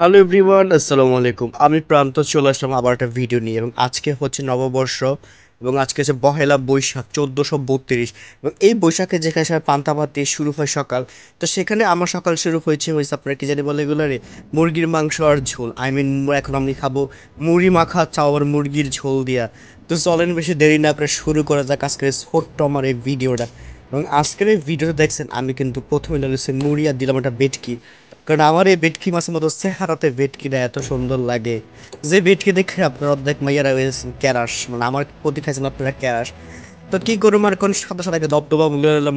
Hello everyone, আসসালামু আলাইকুম। আমি প্রান্ত চলে আসলাম আবার একটা ভিডিও নিয়ে এবং আজকে হচ্ছে নববর্ষ এবং আজকে হচ্ছে পহেলা বৈশাখ 1432 এবং এই বৈশাখে যেখানে সবাই পান্তা ভাত দিয়ে শুরু হয় সকাল। তো সেখানে আমার সকাল শুরু হয়েছে আপনার কি জানি বলে এগুলো রে, মুরগির মাংস আর ঝোল। এখন আমি খাবো মুড়ি মাখা চাও আর মুরগির ঝোল দিয়া। তো চলেন বেশি দেরি না আপনার শুরু করা যাক আজকের ছোট্ট আমার এই ভিডিওটা। এবং আজকের এই ভিডিওটা দেখছেন আমি কিন্তু প্রথমে লাগছে মুড়ি আর দিলাম একটা বেটকি, কারণ আমার এই ভেটকি মাছের মতো চেহারাতে ভেটকিটা এত সুন্দর লাগে যে ভেটকি দেখে আপনার অর্ধেক মাইয়ারা হয়েছেন ক্যারাস, মানে আমার প্রতি খাইছেন আপনারা ক্যারাস। তো কি করুম আর কোন সাদা সাদা একটা দবদবা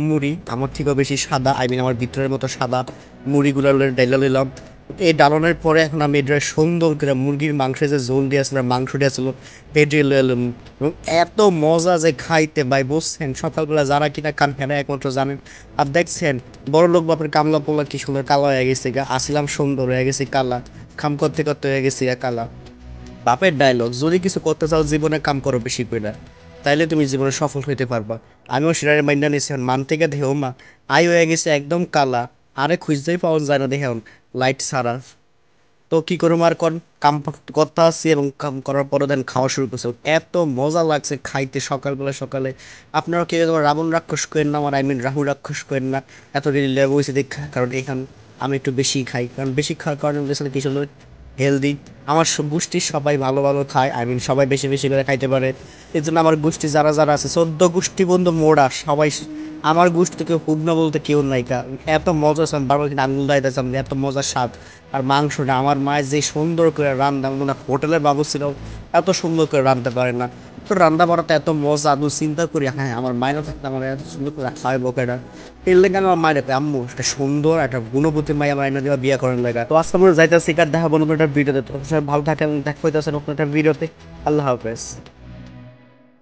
মুড়ি, আমার থেকেও বেশি সাদা, আমার ভিতরের মতো সাদা মুড়িগুলো ডাইলা নিলাম। এই ডালানোর পরে এখন আমি এটা সুন্দর করে মুরগির মাংসের যে ঝোল দিয়ে আসলে মাংস দিয়ে আসলো ভেজে এলাম। এবং এত মজা যে খাইতে ভাই, বুঝছেন সকালবেলা যারা কিনা খান ফেরা একমাত্র জানেন। আর দেখছেন বড় লোক বাপের কামলা পোলা কি সুন্দর কালা হয়ে গেছে গা, আসিলাম সুন্দর হয়ে গেছি কালা, খাম করতে করতে হয়ে গেছি গা কালা। বাপের ডায়লগ, যদি কিছু করতে চাও জীবনে কাম করো বেশি করে না, তাইলে তুমি জীবনে সফল হইতে পারবা। আমিও সেটারে মাইন্ডা নিয়েছি, মান থেকে দেহ মা আই হয়ে গেছে একদম কালা, আরে খুঁজতেই পাওয়া যায় না দেখে লাইট ছাড়া। তো কি করবো আর কাম করতে আসছি এবং কাম করার পরে দেন খাওয়া শুরু করছে। এত মজা লাগছে খাইতে সকালবেলা সকালে। আপনারা কেউ তোমার রাবণ রাক্ষস করেন না, আমার রাহু রাক্ষস করেন না। এত দেরি লেগে বসে দেখা, কারণ এখান আমি একটু বেশি খাই, কারণ বেশি খাওয়ার কারণে আসলে কিছু হেলদি। আমার গোষ্ঠীর সবাই ভালো ভালো খায়, সবাই বেশি বেশি করে খাইতে পারে। এই জন্য আমার গোষ্ঠী যারা যারা আছে 14 গোষ্ঠী বন্ধু মোড়া সবাই আমার গোষ্ঠী থেকে হুগ্ন বলতে কেউ নাই কা। এত মজা আছে, বারবার কিন্তু আঙুল দাইতেছে, এত মজার স্বাদ। আর মাংসটা আমার মায়ের যে সুন্দর করে রান্না, মনে হোটেলের বাবু ছিল এত সুন্দর করে রাঁধতে পারে না। তো রান্না বাড়াতে এত মজা, আমি চিন্তা করি হ্যাঁ আমার মায়েরও থাকতে আমার এত সুন্দর করে খাওয়াই বোকেরা। এর লেগে আমার মায়ের আম্মু একটা সুন্দর একটা গুণবতী মায়া মাইনা দেওয়া বিয়ে করার লেগা। তো আজকে আমরা যাইতেছি কার দেখা বলবো একটা ভিডিওতে। তো সবাই ভালো থাকেন, দেখা হইতেছে নতুন একটা ভিডিওতে। আল্লাহ হাফেজ।